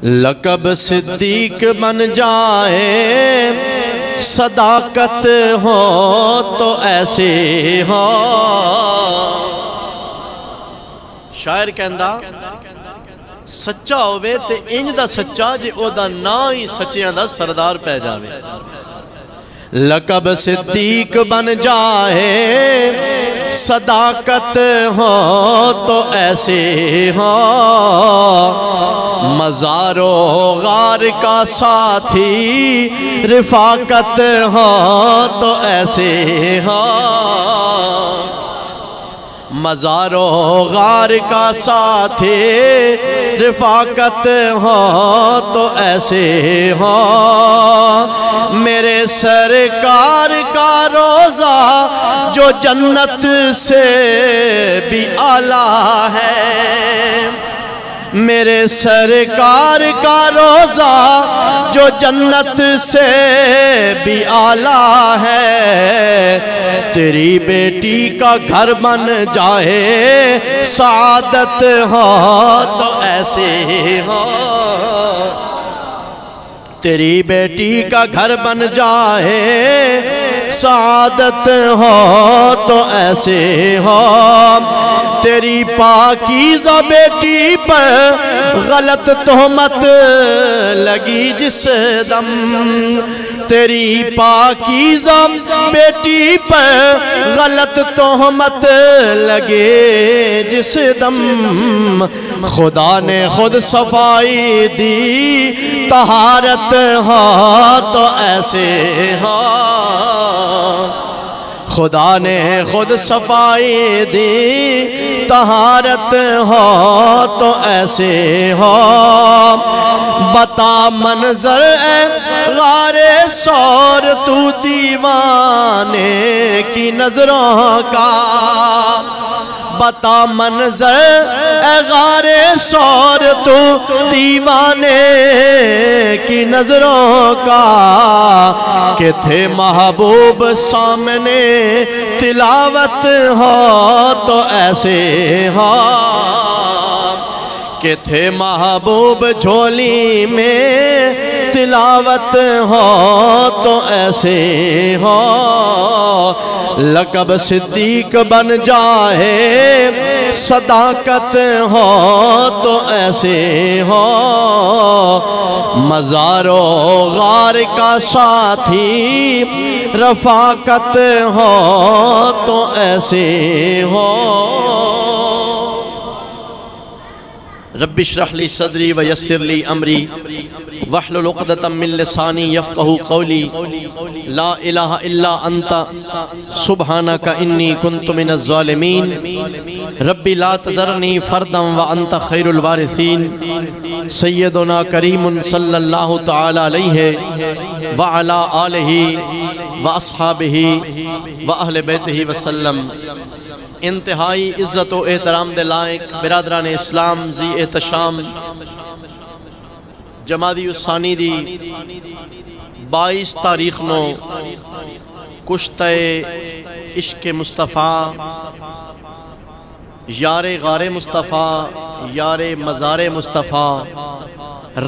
لقب صدیق بن جائے صداقت ہو تو ایسے ہو. شاعر کہندا سچا ہوئے تے انج دا سچا جے او دا نا ہی سچیاں دا سردار پہ جاوے. لقب صدیق بن جائے صداقت ہو تو ایسے ہو. مزار و غار کا ساتھی رفاقت ہو تو ایسے ہو. مزار و غار کا ساتھی رفاقت ہو تو ایسے ہو. میرے سرکار کا روزہ جو جنت سے بھی اعلیٰ ہے. میرے سرکار کا روزہ جو جنت سے بھی اعلیٰ ہے. تیری بیٹی کا گھر بن جائے سعادت ہو تو ایسے ہو. تیری بیٹی کا گھر بن جائے سعادت ہو تو ایسے ہو. تیری پاکیزہ بیٹی پر غلط تہمت لگی جس دم. تیری پاکیزہ بیٹی پر غلط تہمت لگے جس دم. خدا نے خود صفائی دی طہارت ہو تو ایسے ہو. خدا نے خود صفائی دی طہارت ہو تو ایسے ہو. بتا منظر اے غار سور تو دیوانے کی نظروں کا. بتا منظر اے غار سور تو دیوانے کی نظروں کا. کہ تھے محبوب سامنے تلاوت ہو تو ایسے ہو. کہ تھے محبوب جھولی میں تلاوت ہو تو ایسے ہو. لقب صدیق بن جائے صداقت ہو تو ایسے ہو. مزار و غار کا ساتھی رفاقت ہو تو ایسے ہو. رب اشرح لی صدری ویسر لی امری واحلل عقدۃ من لسانی یفقہوا قولی. لا الہ الا انت سبحانک انی کنت من الظالمین. رب لا تذرنی فردا وانت خیر الوارثین. سیدنا کریم صلی اللہ تعالی علیہ وعلا آلہ واصحابہ واہل بیتہ وسلم. انتہائی عزت و احترام دے لائق برادران اسلام زی احتشام جمادی الثانی دی 22 تاریخ نو کشتہ عشق مصطفیٰ یار غار مصطفیٰ یار مزار مصطفیٰ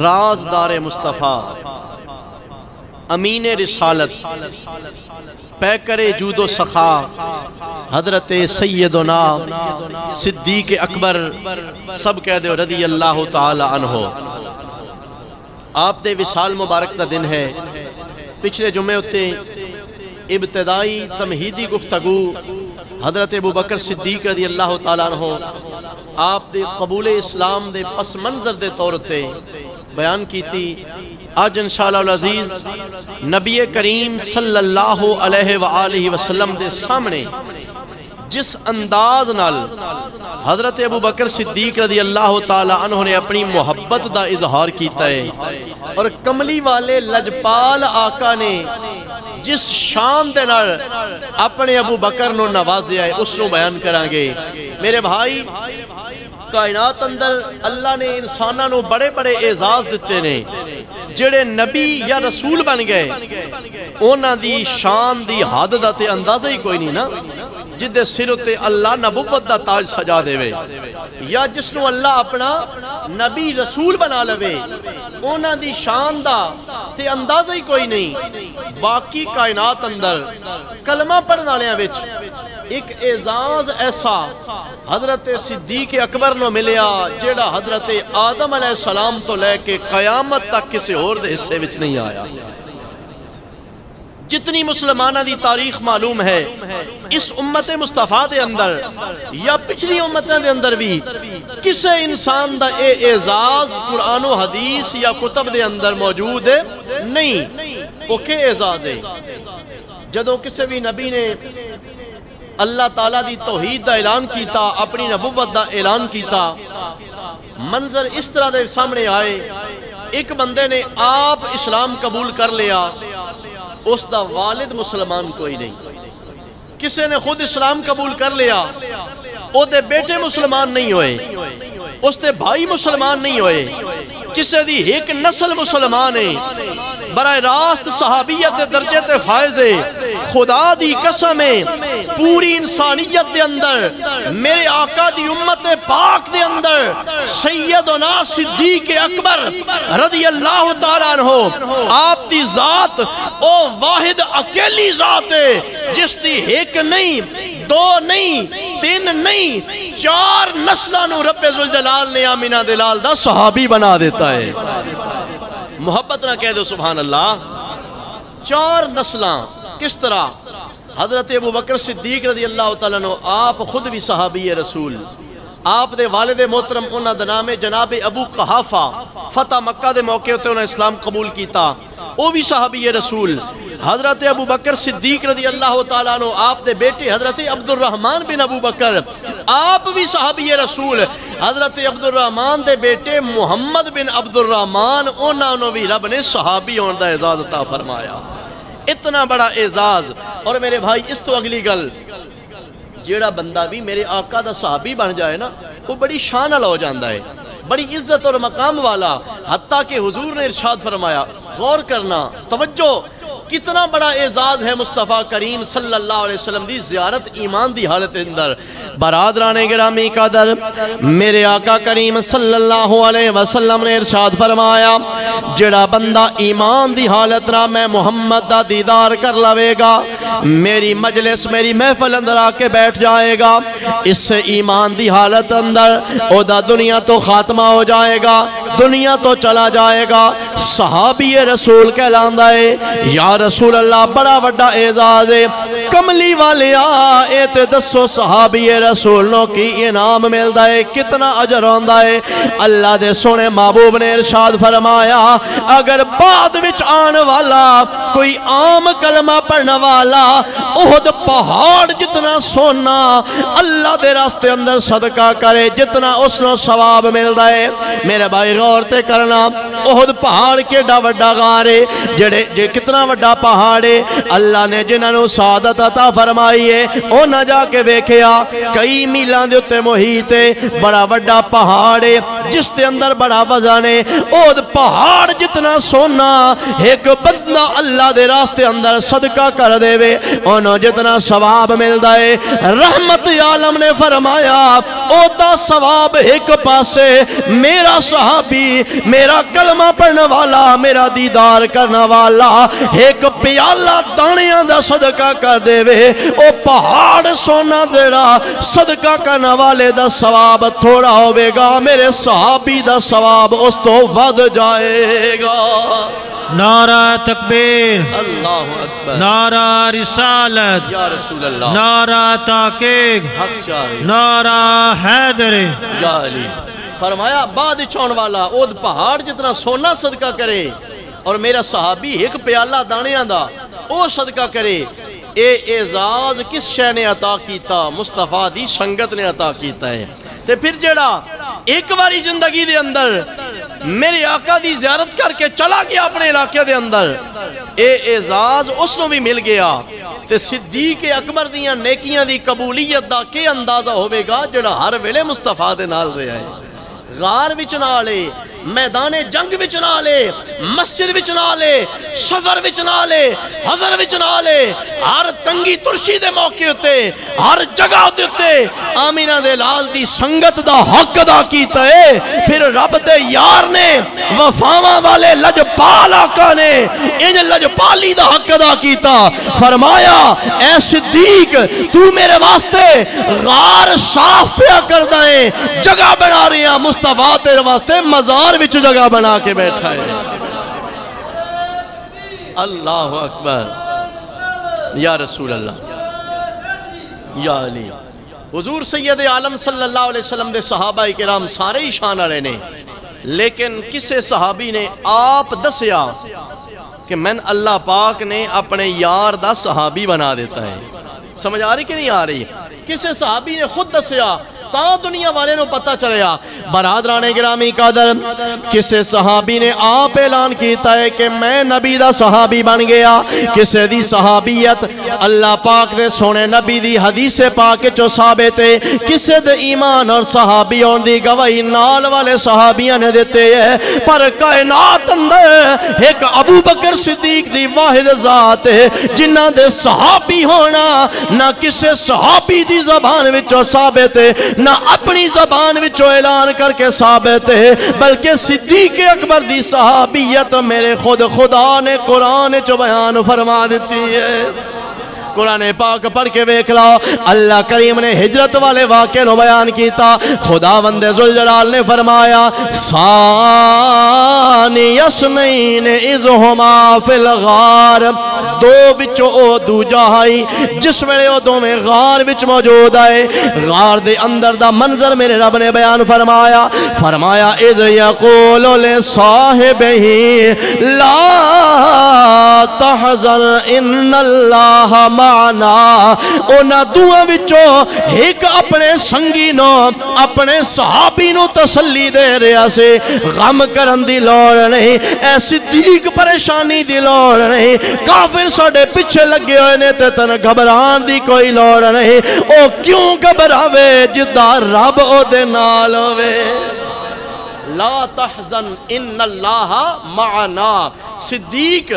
رازدار مصطفیٰ امین رسالت پیکر جود و سخا حضرت سیدنا صدیق اکبر سب کہہ دے رضی اللہ تعالی عنہ. آپ دے وصال مبارک دا دن ہے. پچھلے جمعے ہوتے ابتدائی تمہیدی گفتگو حضرت ابو بکر صدیق رضی اللہ تعالی عنہ آپ دے قبول اسلام دے پس منظر دے طور تے بیان کی تھی. آج انشاءاللہ العزیز نبی کریم صلی اللہ علیہ وآلہ وسلم دے سامنے جس انداز نال حضرت ابو بکر صدیق رضی اللہ تعالی عنہ نے اپنی محبت دا اظہار کیتا ہے اور کملی والے لجپال آقا نے جس شان دے نال اپنے ابو بکر نو نوازیا ہے اس نو بیان کرانگے. میرے بھائی کائنات اندر اللہ نے انسانہ نو بڑے بڑے اعزاز دیتے نے. جڑے نبی یا رسول بن گئے اونا دی شان دی حد دا تے اندازہ ہی کوئی نہیں نا. جدے سر تے اللہ نبوت دا تاج سجا دے وے یا جس نو اللہ اپنا نبی رسول بنا لوے اونا دی شان دا تے اندازہ ہی کوئی نہیں. باقی کائنات اندر کلمہ پڑھنا لیا وچ ایک اعزاز ایسا حضرت صدیق اکبر نو ملیا جیڑا حضرت آدم علیہ السلام تو لے کے قیامت تک کسی اور دے حصے وچ نہیں آیا. جتنی مسلمانہ دی تاریخ معلوم ہے اس امت مصطفیٰ دے اندر یا پچھلی امتوں دے اندر بھی کسے انسان دا اے اعزاز قرآن و حدیث یا کتب دے اندر موجود ہے نہیں. وہ کہ اعزاز ہے جدوں کسے بھی نبی نے اللہ تعالیٰ دی توحید دا اعلان کیتا اپنی نبوت دا اعلان کیتا منظر اس طرح دے سامنے آئے ایک بندے نے آپ اسلام قبول کر لیا اس دا والد مسلمان کوئی نہیں. کسی نے خود اسلام قبول کر لیا او دے بیٹے مسلمان نہیں ہوئے اس دے بھائی مسلمان نہیں ہوئے کسی دی ایک نسل مسلمان ہے براہ راست صحابیت دے درجے تے فائز ہے. خدا دی قسم ہے پوری انسانیت دے اندر میرے آقا دی امت پاک دے اندر سیدنا صدیق اکبر رضی اللہ تعالیٰ عنہ آپ دی ذات او واحد اکیلی ذات ہے جس دی ایک نہیں دو نہیں تین نہیں 4 نسلانو رب ذوالجلال نے آمینہ دلال دا صحابی بنا دیتا ہے. محبت نہ کہہ دو سبحان اللہ. 4 نسلاں کس طرح؟ حضرت ابو بکر صدیق رضی اللہ تعالیٰ عنہ آپ خود بھی صحابی رسول. آپ دے والد محترم انہاں دا نام جناب ابو قحافہ فتح مکہ دے موقع ہوتے انہاں اسلام قبول کیتا وہ بھی صحابی رسول. حضرت ابو بکر صدیق رضی اللہ تعالیٰ عنہ آپ دے بیٹے حضرت عبد الرحمن بن ابو بکر آپ بھی صحابی رسول. حضرت عبد الرحمن دے بیٹے محمد بن عبد الرحمن انہاں نے بھی رب نے صحابی ہونے دا اعزاز عطا فرمایا. اتنا بڑا اعزاز. اور میرے بھائی اس تو اگلی گل جیڑا بندہ بھی میرے آقا دا صحابی بن جائے نا وہ بڑی شان والا ہو جاندہ ہے بڑی عزت اور مقام والا. حتیٰ کہ حضور نے ارشاد فرمایا غور کرنا توجہ کتنا بڑا اعزاز ہے مصطفیٰ کریم صلی اللہ علیہ وسلم دی زیارت ایمان دی حالت اندر. برادران گرامی قدر میرے آقا کریم صلی اللہ علیہ وسلم نے ارشاد فرمایا جڑا بندہ ایمان دی حالت نہ میں محمد دا دیدار کر لوے گا میری مجلس میری محفل اندر آ کے بیٹھ جائے گا اس سے ایمان دی حالت اندر او دا دنیا تو خاتمہ ہو جائے گا دنیا تو چلا جائے گا. صحابی رسول کہلاندہ ہے یا رسول اللہ بڑا بڑا اعزاز ہے. کملی والے آئے تے دسو صحابی رسولوں کی انعام ملدا ہے کتنا اجر ہوندہ ہے. اللہ دے سونے محبوب نے ارشاد فرمایا اگر بعد وچ آن والا کوئی عام کلمہ پڑھنے والا احد پہاڑ جتنا سونا اللہ دے راستے اندر صدقہ کرے جتنا اس نے ثواب ملدا ہے. میرے بھائی غور تے کرنا احد پہاڑ کے ڈا وڈا غارے جے کتنا وڈا پہاڑ ہے اللہ نے جنہاں نو سعادت عطا فرمائی ہے او نہ جا کے ویکھیا کئی میلان دے اتے محیط ہے بڑا وڈا پہاڑ ہے جس دے اندر بڑا وزن ہے احد پہاڑ جتنا سونا ایک بندہ اللہ دے راستے اندر صدقہ کر دے وے انہوں جتنا ثواب ملدا ہے. رحمت عالم نے فرمایا او دا ثواب ایک پاسے میرا صحابی میرا کلمہ پڑھنے والا میرا دیدار کرنے والا ایک پیالہ دانیاں دا صدقہ کر دے وے او پہاڑ سونا دیڑا صدقہ کرنے والے دا ثواب تھوڑا ہوئے گا میرے صحابی دا ثواب اس تو ود جائے گا. نعرہ تکبیر اللہ اکبر نعرہ رسالت یا رسول اللہ نعرہ تحقیق حق شاہی نعرہ حیدر یا علی. فرمایا بعد چون والا اود پہاڑ جتنا سونا صدقہ کرے اور میرا صحابی ایک پیالہ دانیاں دا او صدقہ کرے. اے اعزاز کس شے نے عطا کیتا مصطفیٰ دی سنگت نے عطا کیتا ہے. تے پھر جڑا ایک باری زندگی دے اندر میرے آقا دی زیارت کر کے چلا گیا اپنے علاقے دے اندر اے اعزاز اس نو بھی مل گیا. تے صدیق اکبر دیاں نیکیاں دی قبولیت دا کے اندازہ ہوئے گا جڑا ہر ویلے مصطفیٰ دے نال رہا ہے. غار وچ نہ لے میدان جنگ وچ نہ لے مسجد وچ نہ لے سفر وچ نہ لے حضر وچ نہ لے ہر تنگی ترشی دے موقع ہوتے ہر جگہ دیتے آمینہ دے لال دی سنگت دا حق ادا کیتا ہے پھر رب دے یار نے وفاواں والے لجپال آقا نے ان لجپالی دا حق ادا کیتا فرمایا اے صدیق تو میرے واسطے غار صاف پیا کر دائیں جگہ بنا رہی ہیں مصطفیٰ تیرے واسطے مزار وچ جگہ بنا کے بیٹھا ہے اللہ اکبر یا رسول اللہ یا علی حضور سید عالم صلی اللہ علیہ وسلم دے صحابہ کرام سارے ہی شان والے نے لیکن کسے صحابی نے آپ دسیا کہ میں اللہ پاک نے اپنے یار دا صحابی بنا دیتا ہے سمجھ آ رہی کہ نہیں آ رہی کسے صحابی نے خود دسیا تا دنیا والے نو پتہ چلیا برادران گرامی قدر کسے صحابی نے آپ اعلان کیتا ہے کہ میں نبی دا صحابی بن گیا کسے دی صحابیت اللہ پاک دے سونے نبی دی حدیث پاک چو ثابت ہے کسے دے ایمان اور صحابی ہون دی گواہی نال والے صحابیاں نے دیتے ہیں پر کائنات اندر ایک ابو بکر صدیق دی واحد ذات ہے جنہ دے صحابی ہونا نہ کسے صحابی دی زبان وچوں ثابت ہے نہ اپنی زبان وچوں اعلان کر کے ثابت ہے بلکہ صدیق اکبر دی صحابیت میرے خود خدا نے قرآن چو بیان فرما دیتی ہے قرآن پاک پڑھ کے بیک لاؤ اللہ کریم نے ہجرت والے واقعے نو بیان کیتا خداوند ذوالجلال نے فرمایا ثانی یسنین اذ ہما فی الغار دو بچو او دو جاہائی جس ویلے او دو میں غار بچ موجود آئے غار دے اندر دا منظر میرے رب نے بیان فرمایا اذ یقول لصاحبہی لا تحزن ان اللہ معنا اونا دعا وچو ایک اپنے سنگی نو اپنے صحابی نو تسلی دے رہا سے غم کرن دی لوڑ نہیں اے صدیق پریشانی دی لوڑ نہیں کافر ساڑے پچھے لگے ہوئے نے تے تن گھبران دی کوئی لوڑ نہیں او کیوں گھبراوے جدا رب او دے نال ہوئے لا تحزن ان اللہ معنا صدیق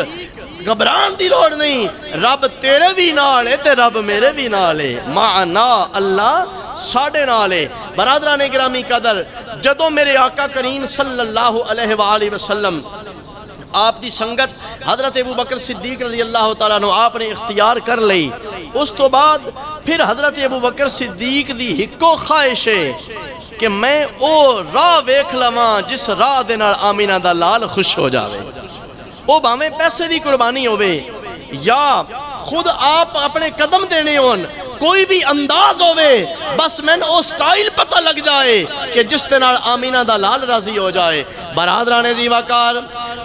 گھبران دی لوڑ نہیں رب تیرے بھی نالے تے رب میرے بھی نالے معنا اللہ ساڑھے نالے برادران گرامی قدر جدوں میرے آقا کریم صلی اللہ علیہ وآلہ وسلم آپ دی سنگت حضرت ابو بکر صدیق رضی اللہ تعالیٰ عنہ آپ نے اختیار کر لئی اس تو بعد پھر حضرت ابو بکر صدیق دی ہکو خواہش ہے کہ میں او راہ ویکھ لواں جس راہ دے نال آمینہ دا لال خوش ہو جاوے او بھامیں پیسے دی قربانی ہوئے یا خود آپ اپنے قدم دینے ہون کوئی بھی انداز ہوئے بس میں او سٹائل پتہ لگ جائے کہ جس تنال آمینہ دا لال راضی ہو جائے برادران زیوکار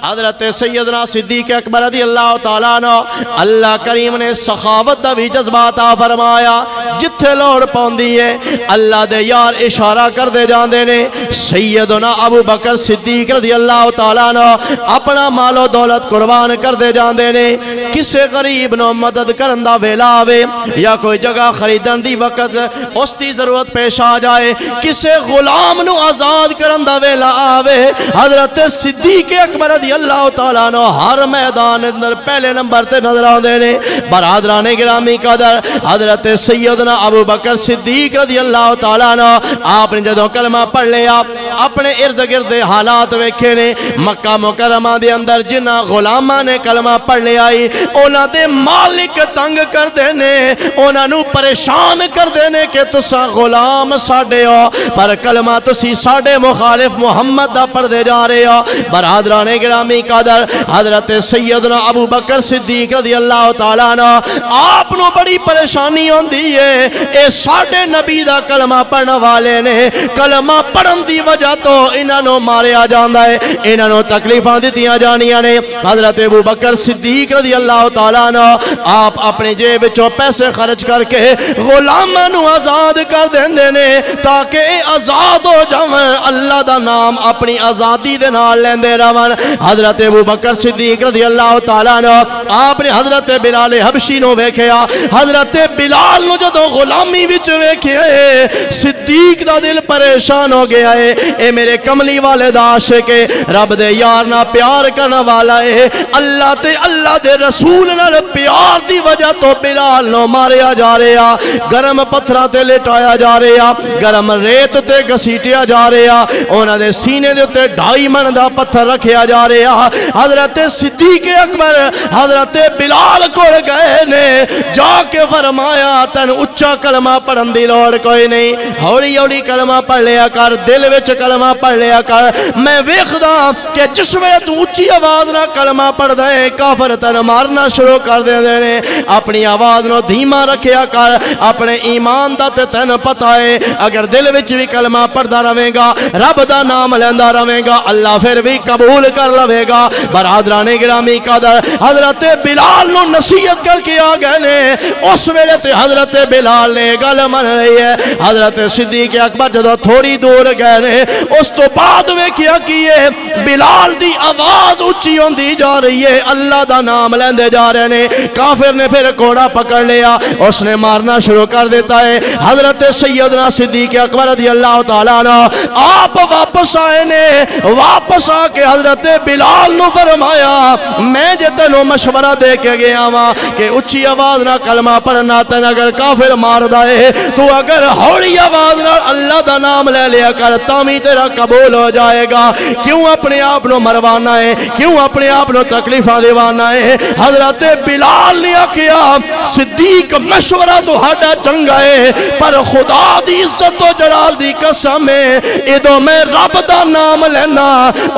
حضرت سیدنا صدیق اکبر رضی اللہ تعالیٰ عنہ اللہ کریم نے سخاوت دا بھی جذباتا فرمایا جتھے لوڑ پوندی ہے اللہ دے یار اشارہ کر دے جاندے نے سیدنا ابو بکر صدیق رضی اللہ تعالیٰ عنہ اپنا مال و دولت قربان کر دے جاندے نے کسے غریب نو مدد کرندہ ویلا آوے یا کوئی جگہ خریدن دی وقت اس دی ضرورت پیش آ جائے کسے غلام نو آزاد کرندہ ویلا آوے حضرت صدیق اکبر رضی اللہ تعالیٰ عنہ ہر میدان اندر پہلے نمبر تے نظر آن دینے برادران گرامی قدر حضرت سیدنا ابو بکر صدیق رضی اللہ تعالیٰ عنہ آپ نے جدوں کلمہ پڑھ لیا اپنے ارد گرد حالات ویکھے نے مکہ مکرمہ دے اندر جنہ غلامہ نے کلمہ پڑھ لیا اونا دے مالک تنگ کر دینے اونا نو پریشان کر دینے کہ تسا غلام ساڑے ہو پر کلمہ تسی ساڑے مخالف محمد دا پڑھ دے جا رہے ہو برادران گرامی قدر حضرت سیدنا ابو بکر صدیق رضی اللہ تعالیٰ عنہ آپ نو بڑی پریشانی ہون دیئے اے ساڑے نبی دا کلمہ پڑھنے والے نے کلمہ پڑھن دی وجہ تو انہاں نو مارے آ جاندہ ہے انہاں نو تکلیفاں دیتیاں جانیاں نے حضرت ابو بکر صدیق رضی اللہ تعالیٰ عنہ آپ اپنے جیب چو پیسے خرچ کر کے غلامہ نو آزاد کر دیندے نے تاکہ اے آزاد ہو جاویں اللہ دا نام اپنی آزادی دے نال لیندے رہون حضرت ابو بکر صدیق رضی اللہ تعالیٰ عنہ آپ نے حضرت بلال حبشی نو ویکھیا حضرت بلال نو جدو غلامی وچ ویکھیا صدیق دا دل پریشان ہو گیا ہے اے میرے کملی والے دا عاشق ہے، رب دے یار نہ پیار کرنا والا ہے، اللہ تے اللہ دے رسول نال پیار دی وجہ تو بلال نو ماریا جا رہا، گرم پتھراں تے لٹایا جا رہا، گرم ریت تے گھسیٹیا جا رہا، انہاں دے سینے دے تے 2.5 من دا پتھر رکھیا جا رہا۔ حضرت صدیق اکبر حضرت بلال کول گئے نے، جا کے فرمایا تن اچھا کلمہ پڑھن دی لوڑ کوئی نہیں، ہولی ہولی کلمہ پڑھ لیا کر، دل وچ کلمہ پڑھ لیا کر، میں ویکھدا کہ جس ویلے تو اچھی آواز نہ کلمہ پڑھ دے کافر تن مارنا شروع کر دے نے، اپنی آواز نو دھیما رکھیا کر، اپنے ایمان دا تے تن پتہ ہے اگر دل وچ بھی کلمہ پڑھدا رہے گا، رب دا نام لیندا رہے گا، اللہ پھر بھی قبول کر لے گا۔ برادران گرامی قدر حضرت بلال نو نصیحت کر کے آ گئے نے، اس ویلے تے حضرت بلال نے گل من رہی ہے۔ حضرت صدیق اکبر جدو تھوڑی دور گئے نے، اس تو بعد ویکھیا کیے بلال دی آواز اچھی ہوندی جا رہی ہے، اللہ دا نام لیندے جا رہے نے، کافر نے پھر کوڑا پکڑ لیا، اس نے مارنا شروع کر دیتا ہے۔ حضرت سیدنا صدیق اکبر رضی اللہ تعالیٰ عنہ آپ واپس آئے نے، واپس آ کے حضرت بلال نو فرمایا میں جے تینوں مشورہ دے کے گیا ہاں کہ اچھی آواز نہ کلمہ پڑھنا، تین اگر کافر مار دے تو اگر ہولی آواز نہ اللہ دا نام لے لیا کر تامی تیرا قبول ہو جائے گا، کیوں اپنے آپ نو مروانا ہے، کیوں اپنے آپ نو تکلیفہ دیوانا ہے۔ حضرت بلال نے کیا صدیق مشورہ تو ہٹا چنگا ہے، پر خدا دی عزت و جلال دی قسم ہے ادو میں رب دا نام لینا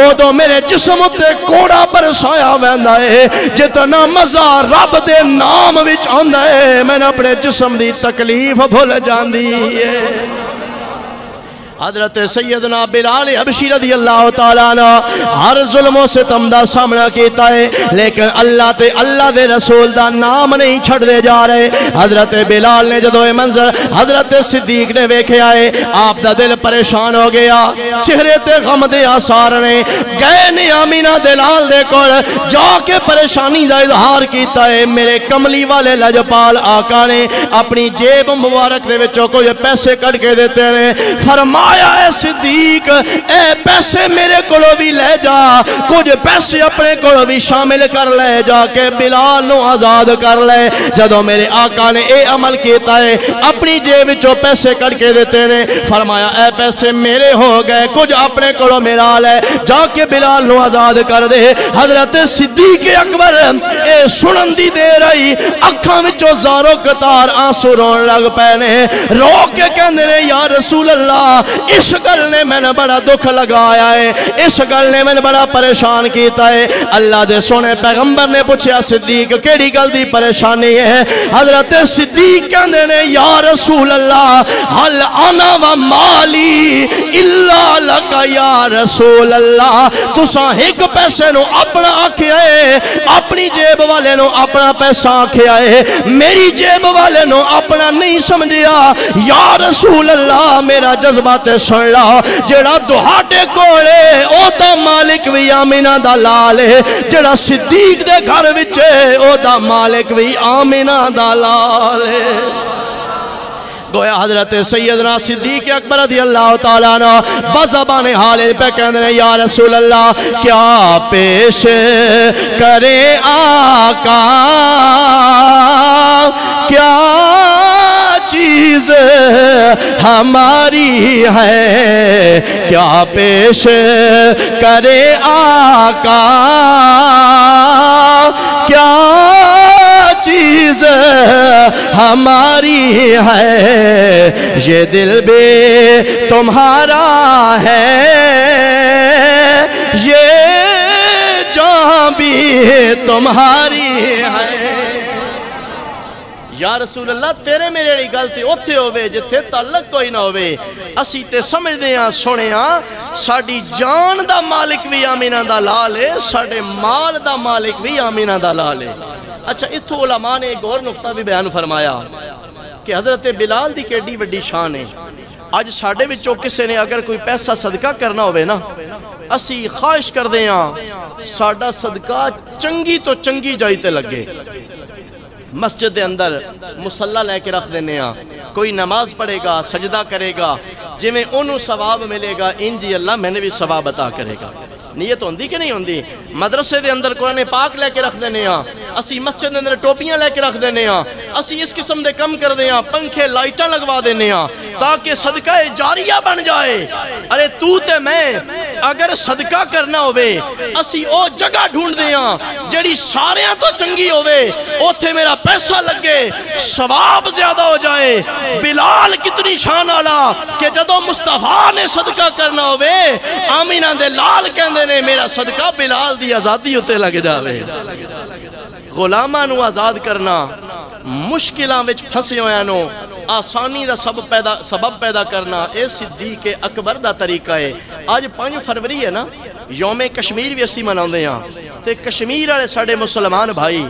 ادو میرے جسم تے کوڑا برسایا ویندا ہے، جتنا مزہ رب دے نام وچ آندا ہے میں نے اپنے جسم دی تکلیف بھول جاندی ہے۔ حضرت سیدنا بلال حبشی رضی اللہ تعالیٰ عنہ ہر ظلم و ستم دا سامنا کیتا ہے، لیکن اللہ دے رسول دا نام نہیں چھڑ دے جا رہے۔ حضرت بلال نے جدو یہ منظر حضرت صدیق نے ویکھیا ہے، آپ دا دل پریشان ہو گیا، چہرے تے غم دے آثار نے، گئے نے آمینہ دلال دے کول جا کے پریشانی دا اظہار کیتا ہے۔ میرے کملی والے لجپال آقا نے اپنی جیب مبارک دے وچوں کچھ پیسے کٹ کے دیتے ہیں، فرمایا اے صدیق اے پیسے میرے کولو بھی لے جا، کچھ پیسے اپنے کولو بھی شامل کر لے جا کے بلال نو آزاد کر لے۔ جدو میرے آقا نے اے عمل کیتا ہے اپنی جیب چو پیسے کٹ کے دیتے ہیں، فرمایا اے پیسے میرے ہو گئے، کچھ اپنے کولو میرا لے جا کے بلال نو آزاد کر دے۔ حضرت صدیق اکبر اے سنن دی دے رہی اکھاں وچوں زارو قطار آنسو رون لگ پینے، رو کے کہندے نے یا رسول اللہ اس گل نے میں نے بڑا دکھ لگایا ہے، اس گل نے میں نے بڑا پریشان کیتا ہے۔ اللہ دے سونے پیغمبر نے پوچھا صدیق کیڑی گل دی پریشانی ہے؟ حضرت صدیق کہندے نے یا رسول اللہ حل انا و مالی الا لک یا رسول اللہ، تساں ایک پیسے نو اپنا آکھیا ہے، اپنی جیب والے نو اپنا پیسہ آکھیا ہے، میری جیب والے نو اپنا نہیں سمجھیا، یا رسول اللہ میرا جذبات سن لا، جڑا دہاٹے کوڑے او دا مالک بھی آمینہ دا لال ہے، جڑا صدیق دے گھر وچے او دا مالک بھی آمینہ دا لال ہے۔ گویا حضرت سیدنا صدیق اکبر رضی اللہ تعالیٰ عنہ بزبان حال پہ کہنے یا رسول اللہ کیا پیش کرے آقا، کیا چیز ہماری ہے، کیا پیش کرے آقا، کیا چیز ہماری ہے، یہ دل بھی تمہارا ہے، یہ جان بھی تمہاری ہے۔ یا رسول اللہ تیرے میرے لی گلتی اتھے ہوئے جتھے تعلق کوئی نہ ہوئے، اسی تے سمجھ دیاں سونے ہاں ساڑی جان دا مالک بھی آمینہ دا لال ہے، ساڑے مال دا مالک بھی آمینہ دا لال ہے۔ اچھا اتھو علماء نے ایک اور نقطہ بھی بیان فرمایا کہ حضرت بلال دی کیڑی وڈی شان ہے۔ آج ساڑے وچوں کسے نے اگر کوئی پیسہ صدقہ کرنا ہوئے نا، اسی خواہش کر دیاں ساڑا صدقہ چنگی تو چنگی جائی تے لگے، مسجد دے اندر مصلی لے کے رکھ دینے ہاں، کوئی نماز پڑھے گا سجدہ کرے گا جی میں انہوں ثواب ملے گا انجی اللہ میں نے بھی ثواب عطا کرے گا. نیت ہوندی کہ نہیں ہوندی؟ مدرسے دے اندر قرآن پاک لے کے رکھ دینے ہاں، اسی مسجد دے اندر ٹوپیاں لے کے رکھ دینے ہاں، اسی اس قسم دے کم کر دے ہاں، پنکھے لائٹاں لگوا دینے ہاں تاکہ صدقہ جاریہ بن جائے. ارے تو تے میں اگر صدقہ کرنا ہوئے اسی او جگہ ڈھونڈ دے ہاں جڑی ساریاں تو چنگی ہوئے، اوتھے میرا پیسہ لگے، ثواب زیادہ ہو جائے. بلال کتنی شان آلا کہ جدو مصطفیٰ نے صدقہ کرنا ہوئے آمینہ دے لال کہندے نے میرا صدقہ بلال دی آزادی ہوتے لگ جاوے. غلامہ نو آزاد کرنا مشکلہ وچ پھنسے ہویا نو آسانی دا سبب پیدا کرنا اے صدیق اکبر دا طریقہ ہے. آج 5 فروری ہے نا، یوم کشمیر بھی اسی مناؤندے ہیں تے کشمیر والے ساڈے مسلمان بھائی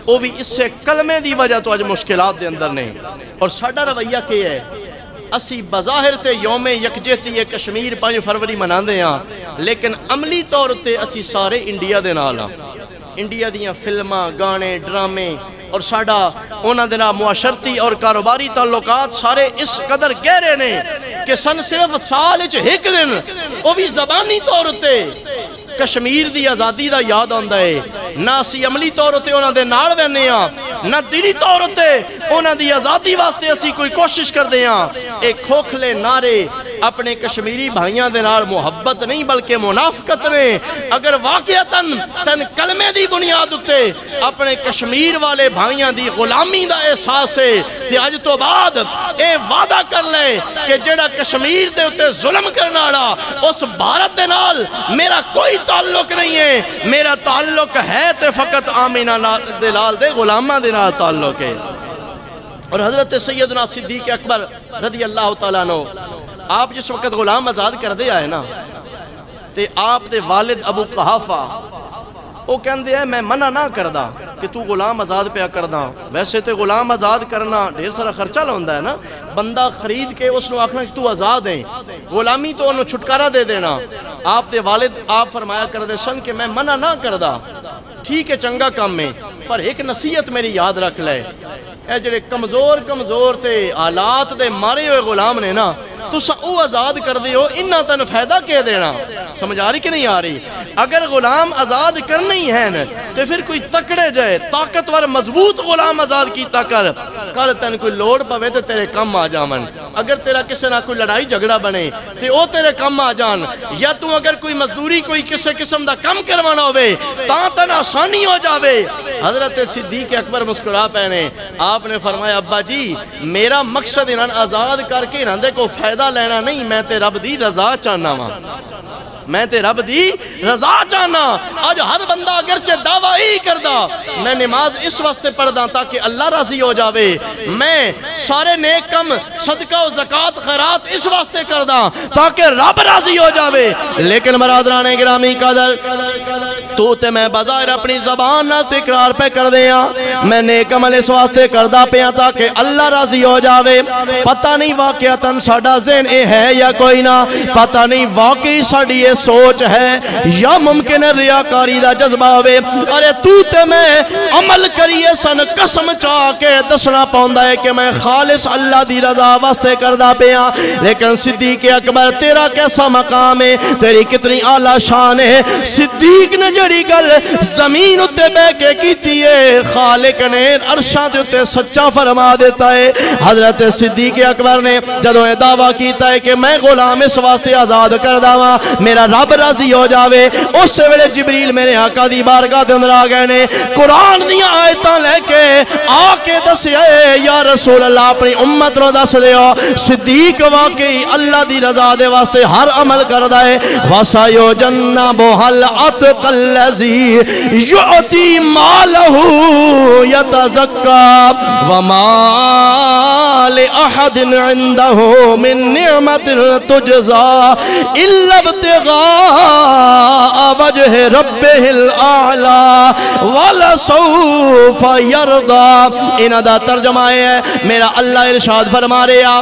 وہ بھی اس سے کلمے دی وجہ تو آج مشکلات دے اندر نے. اور ساڈا رویہ کیا ہے؟ اسی بظاہر تے یوم یکجہتی کشمیر 5 فروری مناندے ہیں لیکن عملی طور تے اسی سارے انڈیا دے نال ہاں. انڈیا دیاں فلماں، گانے، ڈرامے اور ساڈا انہاں دے نال معاشرتی اور کاروباری تعلقات سارے اس قدر گہرے نے کہ سن صرف سال وچ ایک دن وہ بھی زبانی طور تے کشمیر دی آزادی دا یاد آندا ہے. نہ اسی عملی طور تے انہاں دے نال بہنے ہاں، نہ دلی طور تے انہاں دی آزادی واسطے اسی کوئی کوشش کر دے ہاں. ایک کھوکھلے نعرے اپنے کشمیری بھائیاں دے نال محبت نہیں بلکہ منافقت نے. اگر واقعتاً تن کلمے دی بنیاد اتے اپنے کشمیر والے بھائیاں دی غلامی دا احساس ہے تے اج تو بعد اے وعدہ کر لے کہ جڑا کشمیر دے اتے ظلم کرنا آڑا اس بھارت دے نال میرا کوئی تعلق نہیں ہے. میرا تعلق ہے تے فقط آمینہ دے لال دے غلامہ دے نال تعلق ہے. اور حضرت سیدنا صدیق اکبر رضی اللہ تعالیٰ عنہ آپ جس وقت غلام آزاد کر دے آئے نا تے آپ دے والد ابو قحافہ وہ کہندے ہیں میں منع نہ کردہ کہ تو غلام آزاد پہ کردہ. ویسے تے غلام آزاد کرنا ڈھیر سارا خرچہ لوندا ہے نا، بندہ خرید کے اس نے آکھنا کہ تو آزاد ہیں، غلامی تو انہوں چھٹکارا دے دینا. آپ دے والد آپ فرمایا کردے سن کہ میں منع نہ کردہ، ٹھیک ہے چنگا کام میں، پر ایک نصیحت میری یاد رکھ لے. اے جڑے کمزور تے حالات دے مارے ہوئے غلام نے نا تو او آزاد کر دیو انہاں تن فائدہ کہہ دینا. سمجھ آ رہی کہ نہیں آ رہی؟ اگر غلام آزاد کرنا ہی ہے نا تو پھر کوئی تکڑے جائے طاقتور مضبوط غلام آزاد کیتا کر، کل تن کوئی لوڑ پوے تے تیرے کم آ جامن. اگر تیرا کسے نہ کوئی لڑائی جھگڑا بنے تے او تیرے کم آ جان، یا تو اگر کوئی مزدوری کوئی کسے قسم دا کم کروانا ہوئے تاں تن آسانی ہو جاوے. حضرت صدیق اکبر مسکرا پہنے آپ نے فرمایا ابا جی میرا مقصد انہاں آزاد کر کے انہاں دے کو فائدہ لینا نہیں، میں تے رب دی رضا چاہنا ہاں، میں تے رب دی رضا چاہنا. آج ہر بندہ اگرچہ دعویٰ ہی کردہ میں نماز اس واسطے پڑھ داں تاکہ اللہ راضی ہو جاوے، میں سارے نیک کم صدقہ و زکاة خیرات اس واسطے کردہ تاکہ رب راضی ہو جاوے. لیکن برادران گرامی قدر تو تے میں بظاہر اپنی زبان نہ تقرار پہ کر دیا میں نیک عمل اس واسطے کردہ پیا تاکہ اللہ راضی ہو جاوے. پتہ نہیں واقعتاً ساڑھا ذہن اے ہے یا کوئی نہ، پتہ نہیں واقعی ساڑھی یہ سوچ ہے یا ممکن ہے ریاکاری دا جذبہ ہوئے. ارے تو تے میں عمل کریے سن قسم چاہ کے دسنا پاؤندہ ہے کہ میں خالص اللہ دی رضا واسطے کردہ پیا. لیکن صدیق اکبر تیرا کیسا مقام ہے، تیری کتنی اعلیٰ شان ہے. صدیق نے جڑی گل زمین اتے بے کے کیتی ہے خالق نے عرشاں دے اتے سچا فرما دیتا ہے. حضرت صدیق اکبر نے جدو یہ دعویٰ کیتا ہے کہ میں غلام اس واسطے آزاد کر داواں میرا رب راضی ہو جاوے، اس سے ویلے جبریل میرے آقا دی بارگاہ دے اندر آ گئے نے قرآن دیاں آیتاں لے کے آ کے دسیا یا رسول اللہ اپنی امت نو دس دیو صدیق واقعی اللہ دی رضا دے واسطے ہر عمل کردا ہے. وَسَيُجَنَّبُهَا الْأَتْقَى الَّذِي يُؤْتِي مَالَهُ يَتَزَكَّى وَمَا لِأَحَدٍ عِندَهُ مِن نِعْمَةٍ تُجْزَى إِلَّا ابتغاء وجہ ربہ الاعلی ولسوف یرضی. انہاں دا ترجمہ ہے میرا اللہ ارشاد فرما رہا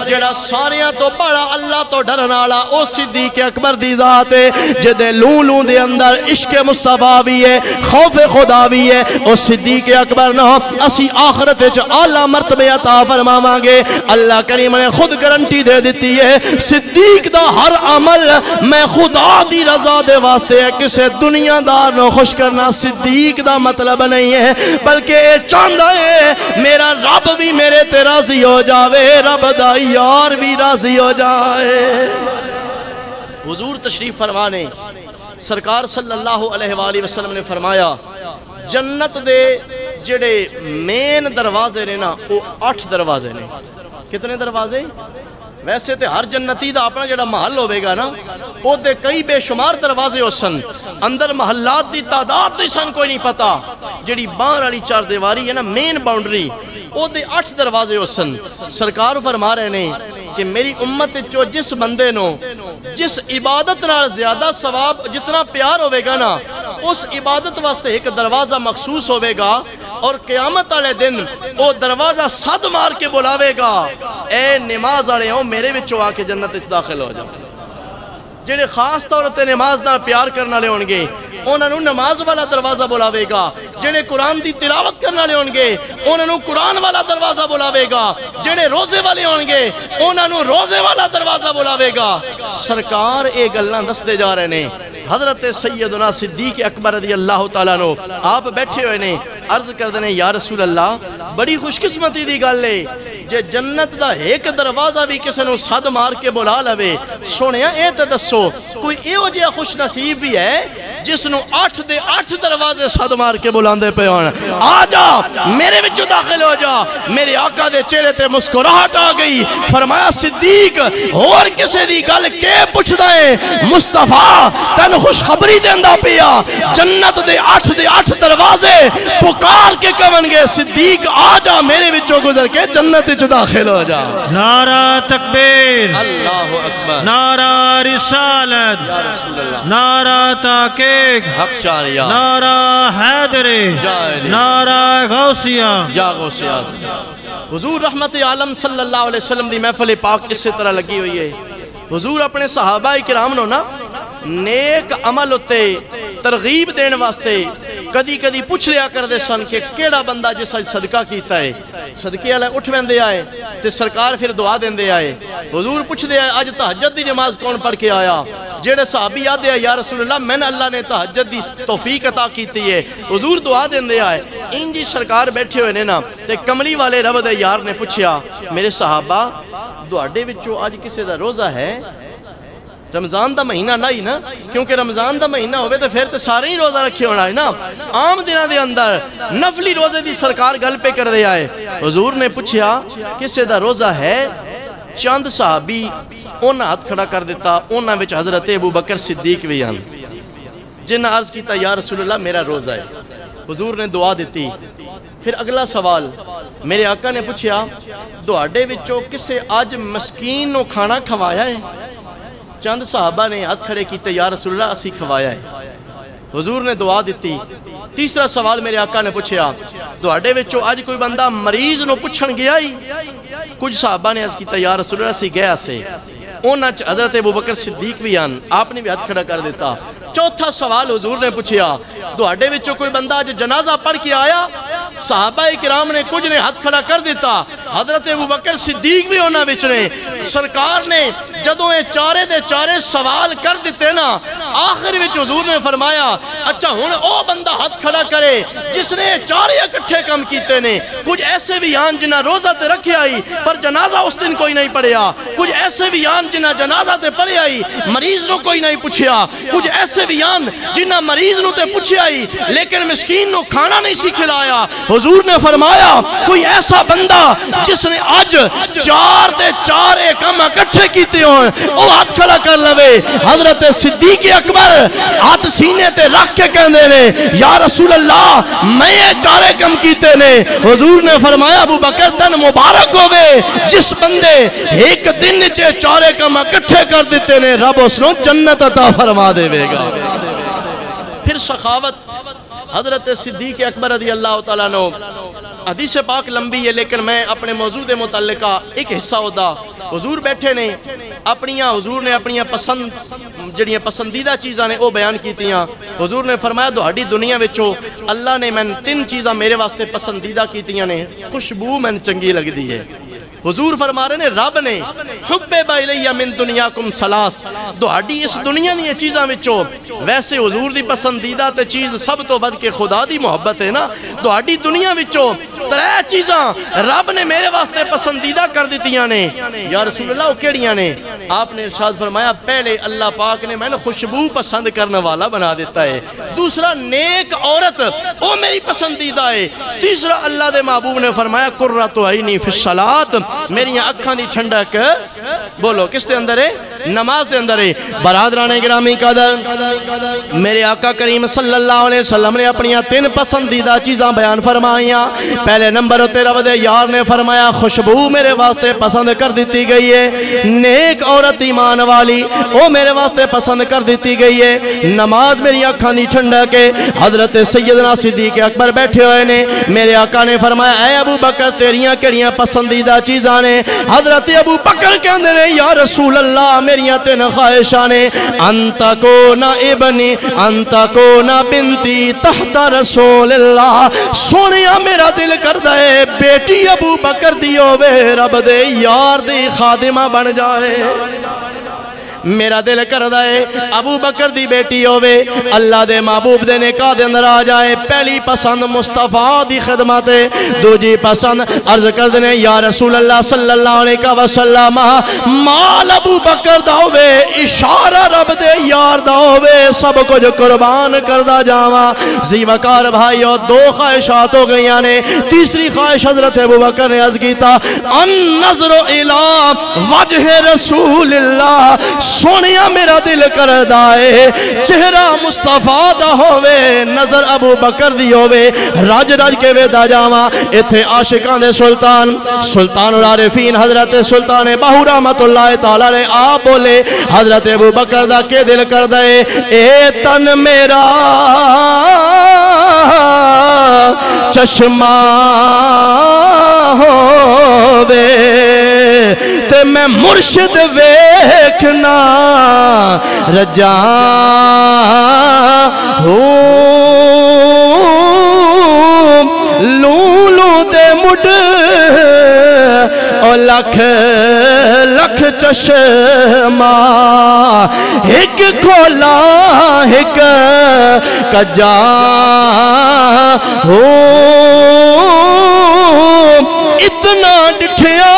جڑا ساریاں تو بڑا اللہ تو ڈرن والا او صدیق اکبر دی ذات ہے جدے لوں لوں دے اندر عشق مصطفیٰ بھی ہے خوف خدا بھی ہے. او صدیق اکبر نہ اسی آخرت وچ اعلی مرتبے عطا فرماواں گے. اللہ کریم نے خود گارنٹی دے دیتی ہے صدیق دا ہر عمل میں خدا دی رضا دے واسطے ہے. کسے دنیا دار نو خوش کرنا صدیق دا مطلب نہیں ہے بلکہ اے چاہندا ہے میرا رب بھی میرے تے راضی ہو جاوے رب دا یار بھی راضی ہو جائے. حضور تشریف فرمانے سرکار صلی اللہ علیہ وآلہ وسلم نے فرمایا جنت دے جڑے مین دروازے نے نا وہ 8 دروازے نے. کتنے دروازے؟ ویسے تے ہر جنتی دا اپنا جڑا محل ہوئے گا نا وہ دے کئی بے شمار دروازے ہو سن. اندر محلات دی تعداد دی سن کوئی نہیں پتا. جڑی باہر والی 4 دیواری ہے نا مین باؤنڈری وہ دے 8 دروازے ہو سن. سرکار فرما رہے نے کہ میری امت چو جس بندے نو جس عبادت نال زیادہ ثواب جتنا پیار ہوئے گا نا اس عبادت واسطے ایک دروازہ مخصوص ہوئے گا اور قیامت والے دن وہ دروازہ صد مار کے بلاوے گا اے نماز والے ہو میرے وچوں آ کے جنت وچ داخل ہو جاؤ. جڑے خاص طور تے نماز نال پیار کرنے والے ہون گے انہاں نوں نماز والا دروازہ بلاوے گا. جڑے قرآن دی تلاوت کرنے والے ہون گے انہاں نوں قرآن والا دروازہ بلاوے گا. جڑے روزے والے ہون گے انہاں نوں روزے والا دروازہ بلاوے گا. سرکار اے گلاں دستے جا رہے نے. حضرت سیدنا صدیق اکبر رضی اللہ تعالیٰ عنہ آپ بیٹھے ہوئے نے عرض کر دینے یا رسول اللہ بڑی خوش قسمتی دی گل ہے جے جنت دا ایک دروازہ بھی کسی نو صد مار کے بلا لوے. سونیا اے تے دسو کوئی ایو جہا خوش نصیب بھی ہے جس نو 8 دے 8 دروازے صد مار کے بلاندے پے ہون. آ جا میرے وچوں داخل ہو جا. میرے آقا دے چہرے تے مسکراہٹ آ گئی. فرمایا صدیق اور کسے دی گل کے پوچھدا ہے مصطفیٰ تن خوشخبری دیندا پیا جنت دے 8 دروازے پکار کے کون گے صدیق آ جا میرے وچوں گزر کے جنت وچ داخل ہو جا. نعرہ تکبیر اللہ اکبر نعرہ رسالت نعرہ تحقیق حق شاریہ نعرہ حیدری نعرہ غوثیہ یا غوثیہ. حضور رحمت عالم صلی اللہ علیہ وسلم دی محفل پاک اس طرح لگی ہوئی ہے. حضور اپنے صحابہ کرام نو نا نیک عمل ہوتے ترغیب دین واسطے کدی کدی پوچھ لیا کر دے سن کہ کیڑا بندہ جس آج صدقہ کیتا ہے. صدقے والے اٹھ ویندے آئے تے سرکار پھر دعا دیندے آئے. حضور پوچھ دے آئے آج تہجد دی نماز کون پڑھ کے آیا. جیڑے صحابی یاد ہے یا رسول اللہ میں نے اللہ نے تہجد دی توفیق عطا کیتی ہے. حضور دعا دیندے آئے. انجی سرکار بیٹھے ہوئے نے نا تے کملی والے رب دے یار نے پوچھیا میرے صحابہ دعاڑے وچوں آج کسے دا روزہ ہے؟ رمضان دا مہینہ نہیں نا کیونکہ رمضان دا مہینہ ہوئے تو پھر تو سارے ہی روزہ رکھے ہونا ہے نا. عام دنوں دے اندر نفلی روزے دی سرکار گل پہ کر دے آئے. حضور نے پوچھیا کسے دا روزہ ہے؟ چند صحابی انہاں ہاتھ کھڑا کر دیتا. انہاں وچ حضرت ابو بکر صدیق بھی ہیں جن عرض کیتا یا رسول اللہ میرا روزہ ہے. حضور نے دعا دیتی. پھر اگلا سوال میرے آقا نے پوچھیا دعاڑے وچوں کسے آج مسکین نو کھانا کھوایا ہے؟ چند صحابہ نے ہاتھ کھڑے کیتے یا رسول اللہ اسی کھوایا ہے. حضور نے دعا دیتی. تیسرا سوال میرے آقا نے پوچھیا دعاڑے وچوں آج کوئی بندہ مریض نو پوچھن گیا ہی؟ کچھ صحابہ نے عرض کیتا یا رسول اللہ اسی گیا سے. انہاں حضرت ابو بکر صدیق بھی آن آپ نے بھی ہاتھ کھڑا کر دیتا. چوتھا سوال حضور نے پوچھیا دعاڑے وچوں کوئی بندہ آج جنازہ پڑھ کے آیا؟ صحابہ کرام نے کچھ نے ہاتھ کھڑا کر دیتا. حضرت ابو بکر صدیق بھی ہونا وچ نے. سرکار نے جدوں اے چارے دے چارے سوال کر دیتے نا آخر وچ حضور نے فرمایا اچھا ہن او بندہ ہاتھ کھڑا کرے جس نے چارے اکٹھے کم کیتے نے. کچھ ایسے بھی آن جنہ روزہ تے رکھے آئی پر جنازہ اس دن کوئی نہیں پڑھیا. کچھ ایسے بھی آن جنہ جنازہ تے پڑھے آئی مریض نو کوئی نہیں پوچھیا. کچھ ایسے بھی آن جنہ مریض نو تے پوچھے آئی لیکن مسکین نو کھانا نہیں سی کھلایا. حضور نے فرمایا کوئی ایسا بندہ جس نے آج 4 دے 4 کم اکٹھے کیتے ہوئے او ہاتھ کھڑا کر لوے۔ حضرت صدیق اکبر ہاتھ سینے تے رکھ کے کہندے نے یا رسول اللہ میں یہ 4 کم کیتے نے۔ حضور نے فرمایا ابو بکر تن مبارک ہوئے جس بندے ایک دن چے 4 کم اکٹھے کر دیتے نے، رب اس نو جنت عطا فرما دے گا۔ پھر سخاوت حضرت صدیق اکبر رضی اللہ تعالیٰ عنہ، حدیث پاک لمبی ہے لیکن میں اپنے موضوع دے متعلقہ ایک حصہ ہوتا۔ حضور بیٹھے نے حضور نے اپنیاں جڑیاں پسندیدہ چیزاں نے وہ بیان کیتیاں۔ حضور نے فرمایا دہاڑی دنیا وچوں اللہ نے میں 3 چیزاں میرے واسطے پسندیدہ کیتیاں نے، خوشبو میں چنگی لگ دی ہے۔ حضور فرما رہے نے رب نے حبب الیہ من دنیاکم ثلاث، دہاڑی اس دنیا دی چیزاں وچوں ویسے حضور دی پسندیدہ تے چیز سب تو ود کے خدا دی محبت ہے نا، دہاڑی دنیا وچوں 3 چیزاں رب نے میرے واسطے پسندیدہ کر دیتیاں نے۔ یا رسول اللہ وہ کیڑیاں نے؟ آپ نے ارشاد فرمایا پہلے اللہ پاک نے میں نے خوشبو پسند کرنے والا بنا دیتا ہے، دوسرا نیک عورت وہ میری پسندیدہ ہے، تیسرا اللہ دے محبوب نے فرمایا قرۃ عینی فی الصلاۃ، میری آنکھاں دی ٹھنڈک بولو کس دے اندر ہے؟ نماز دے اندر ہے۔ برادران گرامی قدر، میرے آقا کریم صلی اللہ علیہ وسلم نے اپنی 3 پسندیدہ چیزاں بیان فرمائیاں۔ پہلے نمبر تے رب دے یار نے فرمایا خوشبو میرے واسطے پسند کر دیتی گئی ہے، نیک عورت ایمان والی وہ میرے واسطے پسند کر دیتی گئی ہے، نماز میری آنکھاں دی ٹھنڈک ہے۔ حضرت سیدنا صدیق اکبر بیٹھے ہوئے نے، میرے آقا نے فرمایا اے ابو بکر تیریاں کیڑیاں پسندیدہ چیزاں نے؟ حضرت ابو بکر کہندے نے یا رسول اللہ میریاں 3 خواہشاں نے، انت کون ابنی انت کون بنتی تحت رسول اللہ، سونیا میرا دل کردا ہے بیٹی ابو بکر دی ہووے رب دے یار دی خادمہ بن جائے، میرا دل کردا ہے ابو بکر دی بیٹی ہووے اللہ دے محبوب دے نکاح دے اندر آ جائے۔ پہلی پسند مصطفیٰ دی خدمت ہے، دوجی پسند عرض کر دینے یا رسول اللہ صلی اللہ علیہ وسلم مال ابو بکر دا ہووے، اشارہ رب دے یار دا ہووے، سب کچھ قربان کردہ جاواں۔ زیوکار بھائیو 2 خواہشات ہو گئیاں نے، تیسری خواہش حضرت ابو بکر نے عرض کیتا النظر الی وجہ رسول اللہ، سونیا میرا دل کردہ ہے چہرہ مصطفیٰ دا ہووے، نظر ابو بکر دی ہووے، راج کے ویدہ جاواں۔ اتھے عاشقان دے سلطان العارفین حضرت سلطان باہو رحمت اللہ تعالیٰ نے آپ بولے حضرت ابو بکر دا کے دل کردہ ہے اے تن میرا چشمہ ہووے تے میں مرشد ویکھنا رجا ہوں، لولو دے مڈ او لکھ لکھ چشمہ، ایک کھولا ایک کجا ہوں، اتنا ڈٹھیا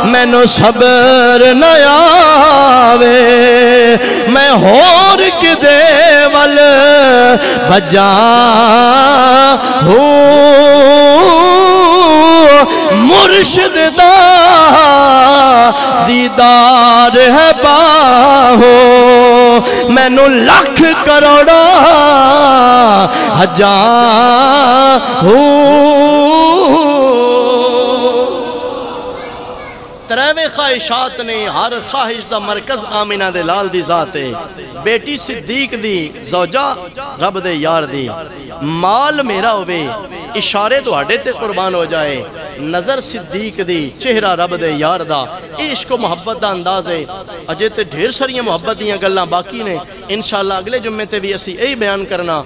میں نو صبر نہ آوے، میں ہور کدے ول بجا ہوں، مرشد دا دیدار ہے باہو، میں نو لکھ کروڑا ہزار ہوں۔ 3 خواہشات نے، ہر خواہش دا مرکز آمینہ دے لال دی ذات ہے، بیٹی صدیق دی، زوجہ رب دے یار دی، مال میرا ہوئے، اشارے دوڑے تے قربان ہو جائے، نظر صدیق دی، چہرہ رب دے یار دا، عشق و محبت دا انداز ہے۔ اجے تے ڈھیر ساریاں محبت دیاں گلاں باقی نے، انشاءاللہ اگلے جمعے تے بھی اسی یہی بیان کرنا۔